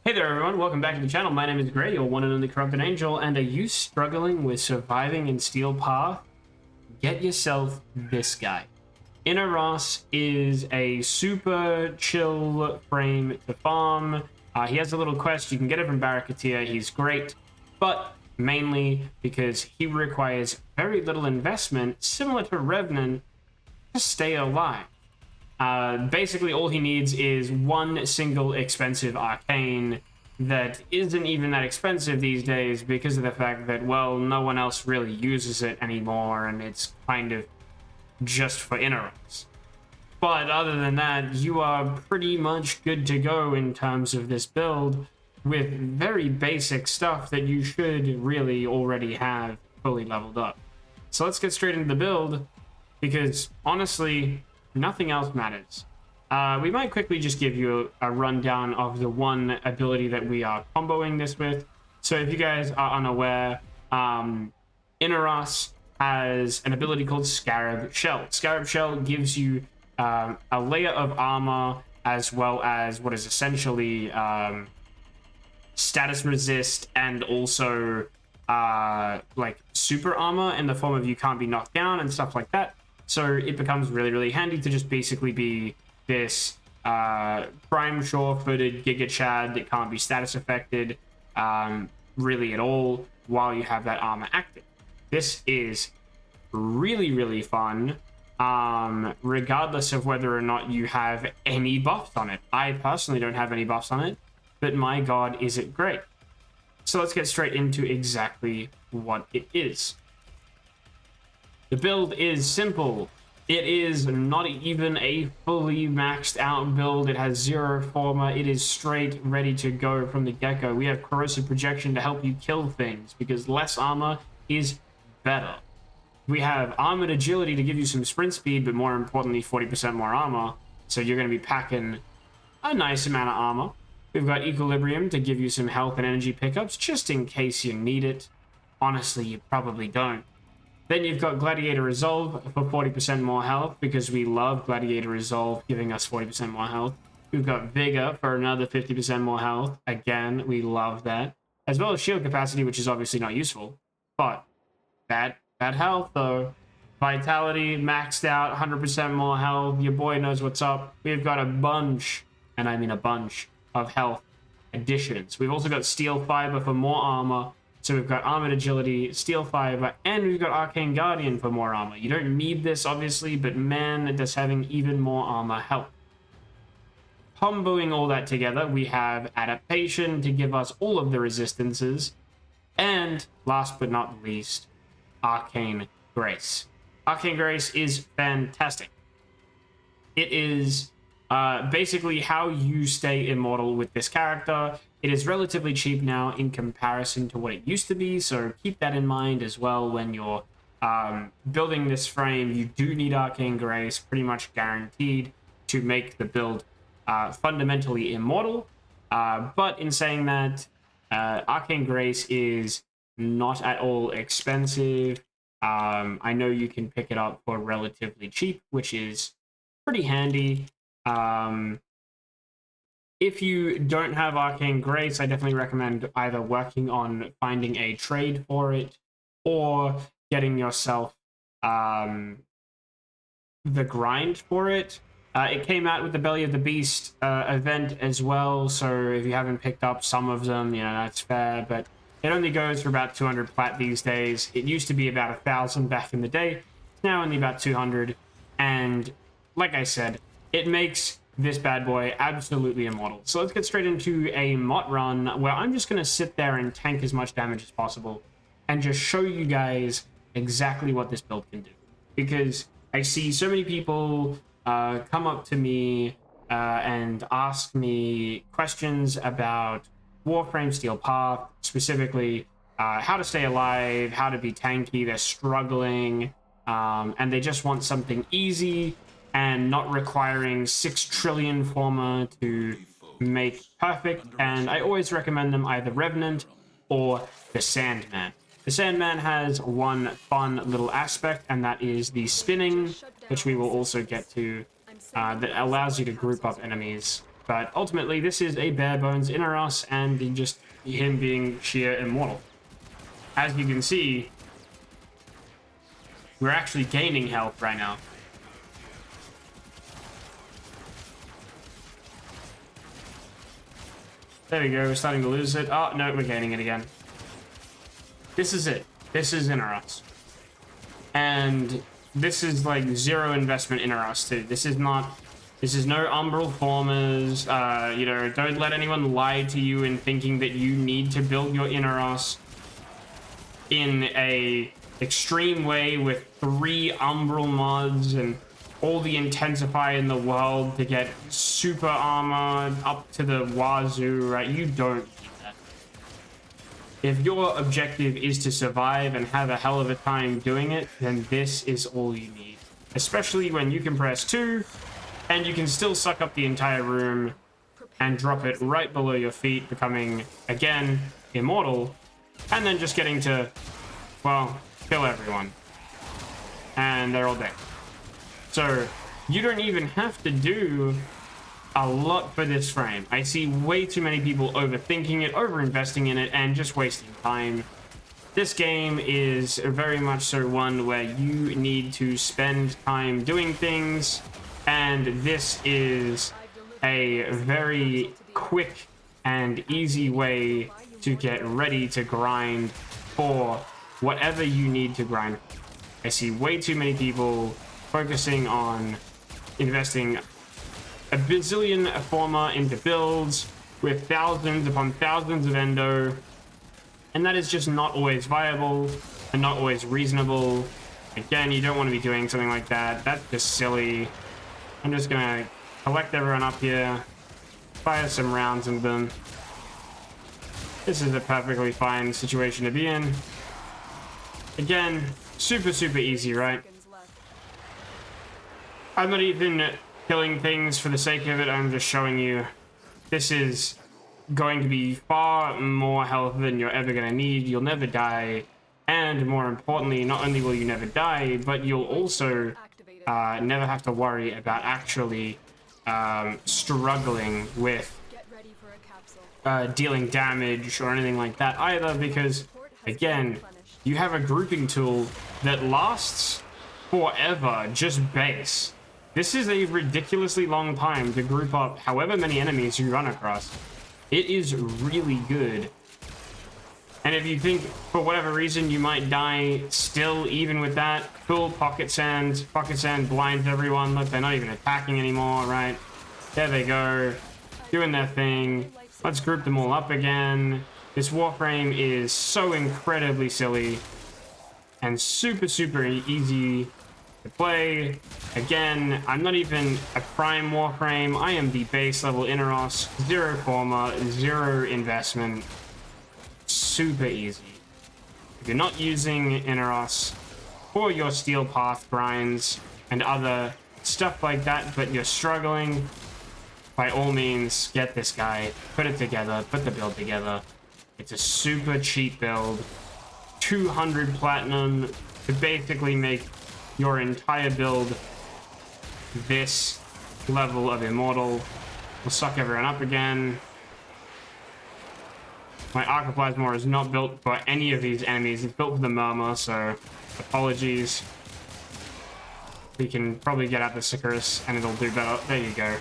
Hey there everyone, welcome back to the channel. My name is Gray, your one and only corrupted angel, and are you struggling with surviving in Steel Path? Get yourself this guy. Inaros is a super chill frame to farm. He has a little quest, you can get it from Barracutia, he's great, but mainly because he requires very little investment, similar to Revenant, to stay alive. Basically, all he needs is one single expensive arcane that isn't even that expensive these days because of the fact that, well, no one else really uses it anymore, and it's kind of just for Inaros. But other than that, you are pretty much good to go in terms of this build with very basic stuff that you should really already have fully leveled up. So let's get straight into the build, because honestly, nothing else matters. We might quickly just give you a rundown of the one ability that we are comboing this with. So if you guys are unaware, Inaros has an ability called Scarab Shell. Scarab Shell gives you a layer of armor as well as what is essentially status resist and also like super armor in the form of you can't be knocked down and stuff like that. So it becomes really, really handy to just basically be this prime sure-footed Giga Chad that can't be status affected really at all while you have that armor active. This is really, really fun, regardless of whether or not you have any buffs on it. I personally don't have any buffs on it, but my god, is it great. So let's get straight into exactly what it is. The build is simple. It is not even a fully maxed out build. It has zero forma. It is straight ready to go from the get-go. We have corrosive projection to help you kill things because less armor is better. We have armored agility to give you some sprint speed, but more importantly, 40% more armor. So you're going to be packing a nice amount of armor. We've got equilibrium to give you some health and energy pickups just in case you need it. Honestly, you probably don't. Then you've got Gladiator Resolve for 40% more health, because we love Gladiator Resolve giving us 40% more health. We've got Vigor for another 50% more health. Again, we love that. As well as Shield Capacity, which is obviously not useful. But bad health, though. Vitality, maxed out, 100% more health. Your boy knows what's up. We've got a bunch, and I mean a bunch, of health additions. We've also got Steel Fiber for more armor. So we've got Armored Agility, Steel Fiber, and we've got Arcane Guardian for more armor. You don't need this, obviously, but man, does having even more armor help. Comboing all that together, we have Adaptation to give us all of the resistances, and last but not least, Arcane Grace. Arcane Grace is fantastic. It is basically how you stay immortal with this character. It is relatively cheap now in comparison to what it used to be, so keep that in mind as well when you're building this frame. You do need Arcane Grace, pretty much guaranteed to make the build fundamentally immortal. But in saying that, Arcane Grace is not at all expensive. I know you can pick it up for relatively cheap, which is pretty handy. If you don't have Arcane Grace, I definitely recommend either working on finding a trade for it or getting yourself the grind for it. It came out with the Belly of the Beast event as well, so if you haven't picked up some of them, you know, that's fair, but it only goes for about 200 plat these days. It used to be about 1,000 back in the day. It's now only about 200, and like I said, it makes this bad boy absolutely immortal. So let's get straight into a MOT run where I'm just going to sit there and tank as much damage as possible and just show you guys exactly what this build can do. Because I see so many people come up to me and ask me questions about Warframe Steel Path, specifically how to stay alive, how to be tanky. They're struggling and they just want something easy and not requiring 6 trillion forma to make perfect. And I always recommend them either Revenant or the Sandman. The Sandman has one fun little aspect, and that is the spinning, which we will also get to, that allows you to group up enemies But ultimately, this is a bare bones Inaros and just him being sheer immortal. As you can see, we're actually gaining health right now. There we go, we're starting to lose it. Oh, no, we're gaining it again. This is it. This is Inaros. And this is like zero investment Inaros too. This is no umbral formers. You know, don't let anyone lie to you in thinking that you need to build your Inaros in a extreme way with 3 umbral mods and all the intensify in the world to get super armor up to the wazoo, right? You don't need that. If your objective is to survive and have a hell of a time doing it, then this is all you need. Especially when you can press 2 and you can still suck up the entire room and drop it right below your feet, becoming, again, immortal, and then just getting to, well, kill everyone. And they're all dead. So, you don't even have to do a lot for this frame. I see way too many people overthinking it, overinvesting in it, and just wasting time. This game is very much so one where you need to spend time doing things, and this is a very quick and easy way to get ready to grind for whatever you need to grind. I see way too many people focusing on investing a bazillion forma into builds with thousands upon thousands of endo, and that is just not always viable and not always reasonable. Again, you don't want to be doing something like that. That's just silly. I'm just gonna collect everyone up here, fire some rounds into them. This is a perfectly fine situation to be in. Again, super easy, right? I'm not even killing things for the sake of it, I'm just showing you this is going to be far more health than you're ever going to need. You'll never die, and more importantly, not only will you never die, but you'll also never have to worry about actually struggling with dealing damage or anything like that either, because again, you have a grouping tool that lasts forever, just base. This is a ridiculously long time to group up however many enemies you run across. It is really good. And if you think, for whatever reason, you might die still, even with that, cool, pocket sand. Pocket sand blinds everyone. Look, they're not even attacking anymore, right? There they go, doing their thing. Let's group them all up again. This Warframe is so incredibly silly and super easy to play. Again, I'm not even a prime Warframe. I am the base level Inaros. 0 forma, 0 investment. Super easy. If you're not using Inaros for your Steel Path grinds and other stuff like that, but you're struggling, by all means, get this guy, put it together, put the build together. It's a super cheap build. 200 platinum to basically make your entire build this level of immortal. We'll suck everyone up again. My Archoplasmor is not built for any of these enemies. It's built for the Murmur, so apologies. We can probably get out the Sicarus and it'll do better. There you go.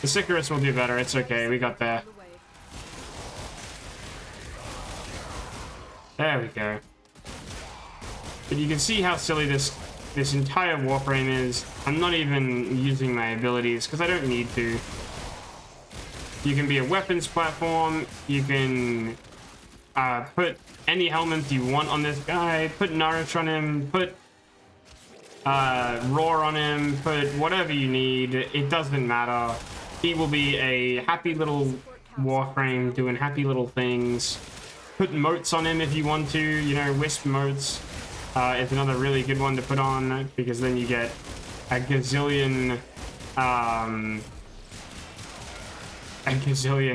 The Sicarus will do better. It's okay. We got there. There we go. But you can see how silly this entire Warframe is. I'm not even using my abilities because I don't need to. You can be a weapons platform. You can put any helmets you want on this guy. Put Nourish on him. Put Roar on him. Put whatever you need. It doesn't matter. He will be a happy little Warframe doing happy little things. Put moats on him if you want to. You know, Wisp moats is another really good one to put on, because then you get a gazillion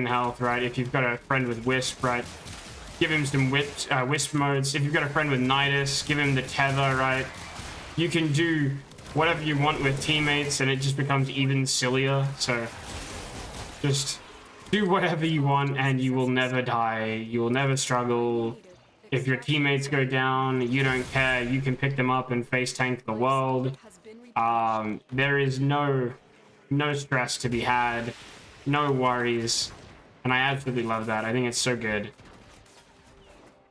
health, right? If you've got a friend with Wisp, right? Give him some Wisp modes. If you've got a friend with Nidus, give him the Tether, right? You can do whatever you want with teammates, and it just becomes even sillier. So just do whatever you want and you will never die. You will never struggle. If your teammates go down, you don't care. You can pick them up and face tank the world. There is no stress to be had, no worries, and I absolutely love that. I think it's so good.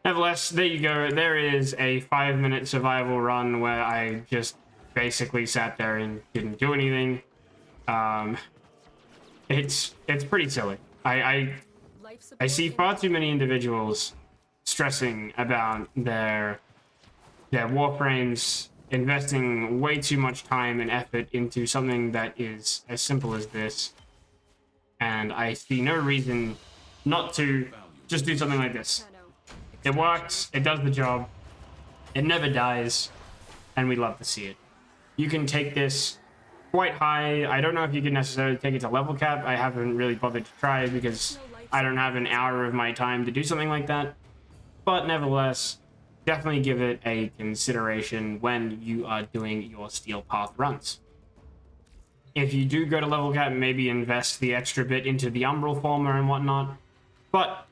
Nevertheless, there you go. There is a 5-minute survival run where I just basically sat there and didn't do anything. It's pretty silly. I see far too many individuals stressing about their Warframes, investing way too much time and effort into something that is as simple as this, and I see no reason not to just do something like this. It works, it does the job, it never dies, and we love to see it. You can take this quite high. I don't know if you can necessarily take it to level cap. I haven't really bothered to try because I don't have an hour of my time to do something like that. But nevertheless, definitely give it a consideration when you are doing your Steel Path runs. If you do go to level cap, maybe invest the extra bit into the Umbral Former and whatnot. But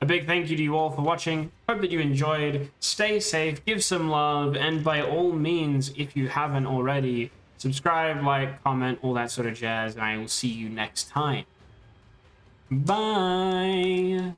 a big thank you to you all for watching. Hope that you enjoyed. Stay safe, give some love, and by all means, if you haven't already, subscribe, like, comment, all that sort of jazz, and I will see you next time. Bye!